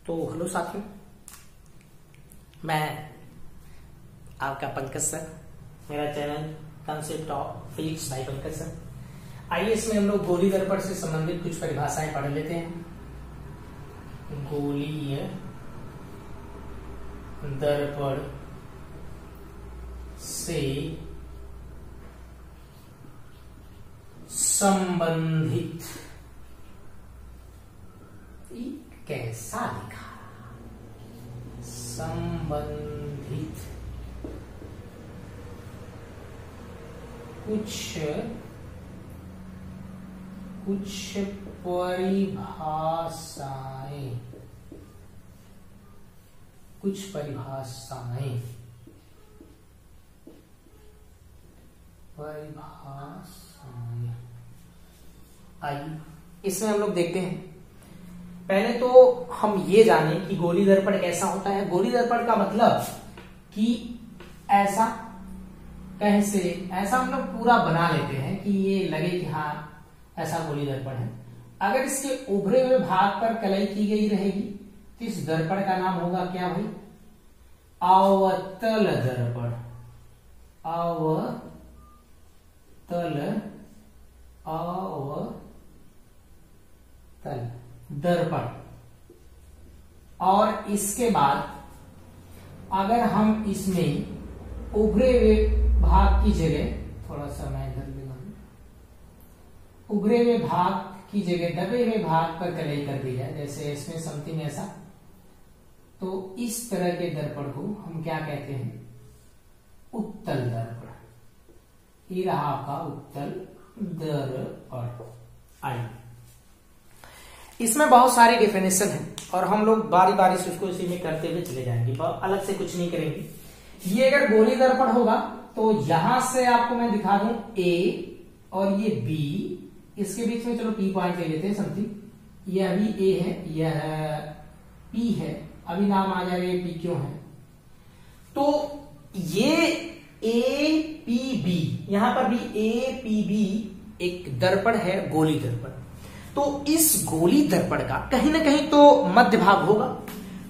तो हेलो साथियों, मैं आपका पंकज सर, मेरा channel concept of physics bye Pankaj sir. आइए इसमें हम लोग गोलीय दर्पण से संबंधित कुछ परिभाषाएं पढ़ लेते हैं। गोलीय दर्पण से संबंधित कैसा लिखा, संबंधित कुछ परिभाषाएं आइए इसमें हम लोग देखते हैं। पहले तो हम ये जाने कि गोलीय दर्पण कैसा होता है। गोलीय दर्पण का मतलब कि ऐसा कैसे, ऐसा हम लोग पूरा बना लेते हैं कि ये लगे कि हाँ ऐसा गोलीय दर्पण है। अगर इसके उभरे हुए भाग पर कलई की गई रहेगी तो इस दर्पण का नाम होगा क्या भाई? अवतल दर्पण। अवतल दर्पण। और इसके बाद अगर हम इसमें उभरे हुए भाग की जगह, थोड़ा सा मैं इधर लगा, उभरे हुए भाग की जगह दबे हुए भाग पर कलई कर दी जाए, जैसे इसमें समथिंग ऐसा, तो इस तरह के दर्पण को हम क्या कहते हैं? उत्तल दर्पण। ये रहा आपका उत्तल दर्पण। आइए इसमें बहुत सारी डेफिनेशन है और हम लोग बारी बारी से उसको इसी में करते हुए चले जाएंगे, अलग से कुछ नहीं करेंगे। ये अगर गोलीय दर्पण होगा तो यहां से आपको मैं दिखा दूं ए और ये बी, इसके बीच में चलो पी पॉइंट ले लेते हैं समथिंग। यह अभी ए है, यह पी है, अभी नाम आ जाएगा ये पी क्यों है। तो ये ए पी बी, यहां पर भी ए पी बी एक दर्पण है, गोलीय दर्पण। तो इस गोलीय दर्पण का कहीं ना कहीं तो मध्य भाग होगा,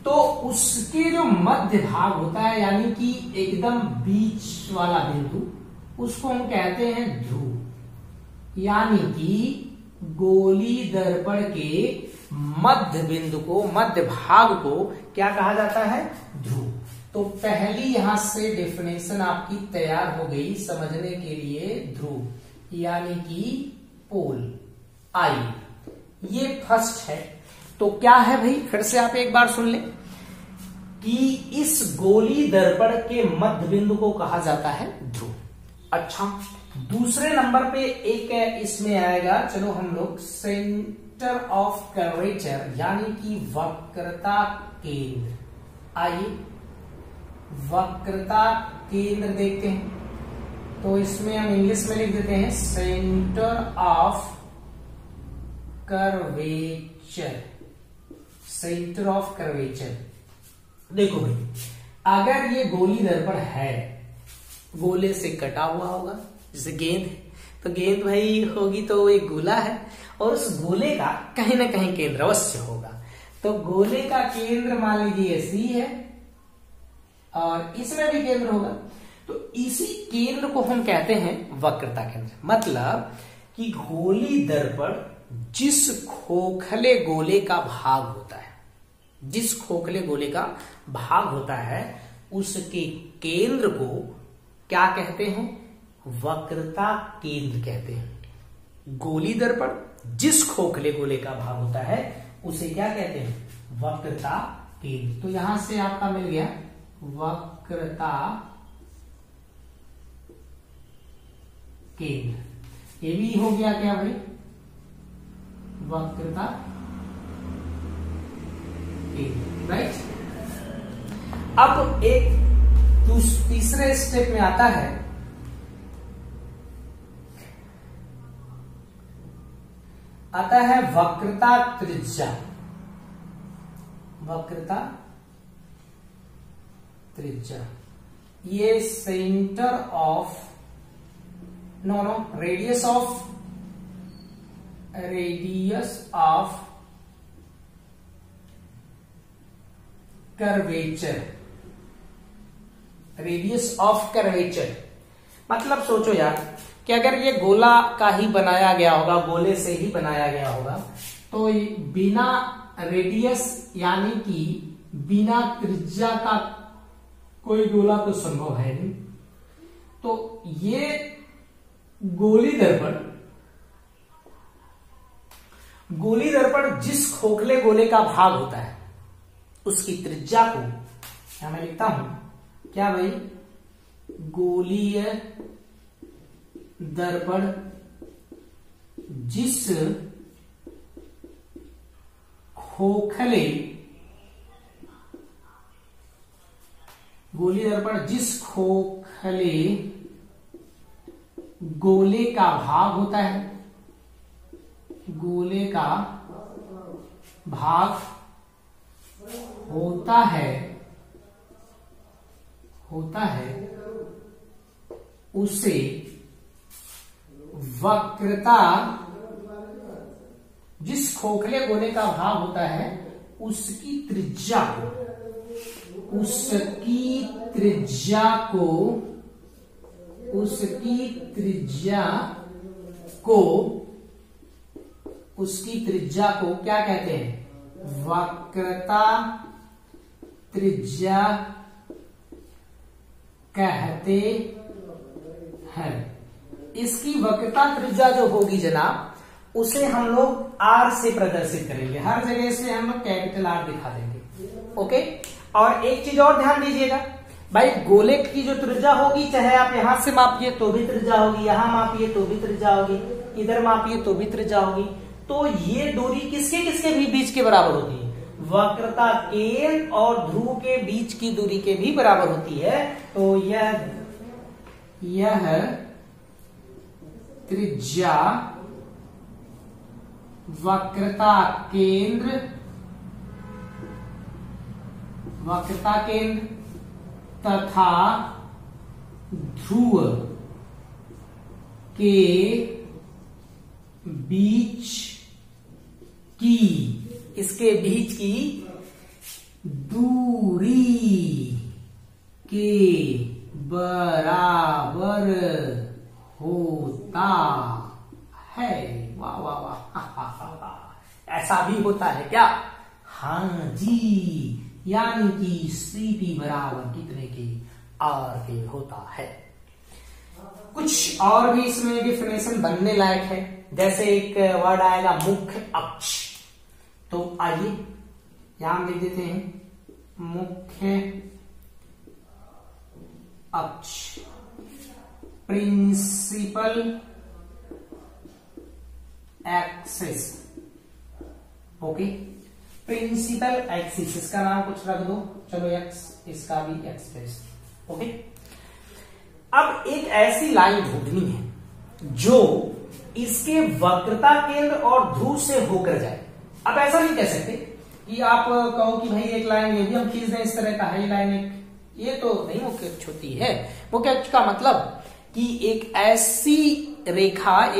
तो उसके जो मध्य भाग होता है यानी कि एकदम बीच वाला बिंदु, उसको हम कहते हैं ध्रुव। यानी कि गोलीय दर्पण के मध्य बिंदु को, मध्य भाग को क्या कहा जाता है? ध्रुव। तो पहली यहां से डेफिनेशन आपकी तैयार हो गई समझने के लिए, ध्रुव यानी कि पोल। आई ये फर्स्ट है। तो क्या है भाई, फिर से आप एक बार सुन लें कि इस गोलीय दर्पण के मध्य बिंदु को कहा जाता है ध्रुव। अच्छा, दूसरे नंबर पे एक इसमें आएगा, चलो हम लोग सेंटर ऑफ कर्वेचर यानी कि वक्रता केंद्र। आइए वक्रता केंद्र देखते हैं। तो इसमें हम इंग्लिश में लिख देते हैं centre of curvature. Centre of curvature. देखो भाई, अगर ये गोलीय दर्पण है, गोले से कटा हुआ होगा, जैसे गेंद है, तो गेंद भाई होगी तो एक गोला है और उस गोले का कहीं ना कहीं केंद्र अवश्य होगा। तो गोले का केंद्र मान लीजिए सी है और इसमें भी केंद्र होगा, तो इसी केंद्र को हम कहते हैं वक्रता केंद्र। मतलब कि गोलीय दर्पण जिस खोखले गोले का भाग होता है, जिस खोखले गोले का भाग होता है, उसके केंद्र को क्या कहते हैं? वक्रता केंद्र कहते हैं। गोलीय दर्पण जिस खोखले गोले का भाग होता है उसे क्या कहते हैं? वक्रता केंद्र। तो यहां से आपका मिल गया वक्रता केंद्र। ये भी हो गया क्या भाई? वक्रता केंद्र, राइट। अब एक तीसरे स्टेप में आता है वक्रता त्रिज्या। वक्रता त्रिज्या ये centre of radius of curvature, radius of curvature. मतलब सोचो यार कि अगर ये गोला का ही बनाया गया होगा, गोले से ही बनाया गया होगा, तो बिना रेडियस यानी कि बिना त्रिज्या का कोई गोला तो संभव है नहीं। तो ये गोली दर्पण जिस खोखले गोले का भाग होता है उसकी त्रिज्या को यहां मैं लिखता हूं क्या भाई, गोलीय दर्पण जिस खोखले गोले का भाग होता है, गोले का भाग होता है उसे वक्रता, जिस खोखले गोले का भाग होता है उसकी त्रिज्या को क्या कहते हैं, वक्रता त्रिज्या कहते हैं। इसकी वक्रता त्रिज्या जो होगी जनाब, उसे हम लोग आर से प्रदर्शित करेंगे। हर जगह से हम लोग कैपिटल आर दिखा देंगे। ओके, और एक चीज और ध्यान दीजिएगा भाई, गोले की जो त्रिज्या होगी, चाहे आप यहां से मापिए तो भी त्रिज्या होगी, यहां मापिए तो भी त्रिज्या होगी, इधर मापिए तो भी त्रिज्या होगी। तो ये दूरी किसके किसके भी बीच के बराबर होती है, वक्रता केंद्र और ध्रुव के बीच की दूरी के भी बराबर होती है। तो यह त्रिज्या वक्रता केंद्र तथा ध्रुव के बीच की, इसके बीच की दूरी के बराबर होता है। वाह वाह वाह, ऐसा भी होता है क्या? हाँ जी, यानी कि सीपी बराबर कितने के, आर के होता है। कुछ और भी इसमें डिफिनेशन बनने लायक है, जैसे एक वर्ड आएगा मुख्य अक्ष। तो आइए यहां लिख देते हैं मुख्य अक्ष, principal axis. Okay, principal axis, इसका नाम कुछ रख दो, चलो एक्स, इसका भी एक्स। ओके, अब एक ऐसी लाइन ढूंढनी है जो इसके वक्रता केंद्र और ध्रुव से होकर जाए। अब ऐसा नहीं कह सकते कि आप कहो कि भाई एक लाइन ये भी हम खींच दें इस तरह का है लाइन, एक ये तो नहीं मुख्य अक्ष होती है। मुख्य अक्ष का मतलब कि एक ऐसी रेखा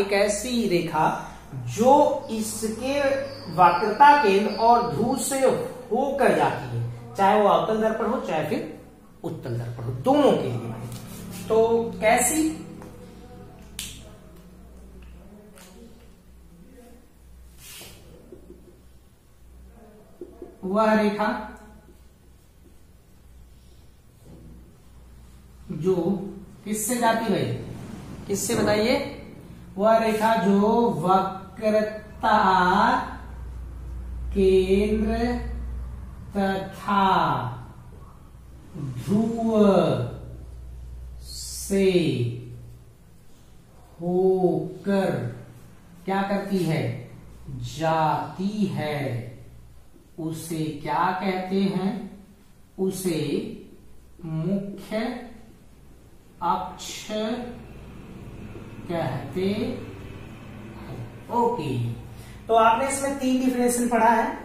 जो इसके वक्रता केंद्र और ध्रुव से होकर जाती है, चाहे वो अवतल दर्पण हो चाहे फिर उत्तल दर्पण हो, दोनों के लिए। तो कैसी? वह रेखा जो किससे जाती भाई, किससे बताइए? वह रेखा जो वक्रता केंद्र तथा ध्रुव से होकर क्या करती है, जाती है, उसे क्या कहते हैं? उसे मुख्य अक्ष कहते हैं। ओके, तो आपने इसमें 3 डिफिनेशन पढ़ा है,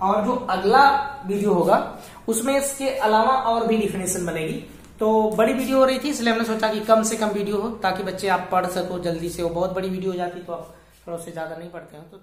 और जो अगला वीडियो होगा उसमें इसके अलावा और भी डिफिनेशन बनेगी। तो बड़ी वीडियो हो रही थी, इसलिए हमने सोचा कि कम से कम वीडियो हो, ताकि बच्चे आप पढ़ सको जल्दी से। वो बहुत बड़ी वीडियो हो जाती तो आप थोड़ा से ज्यादा नहीं पढ़ते हो तो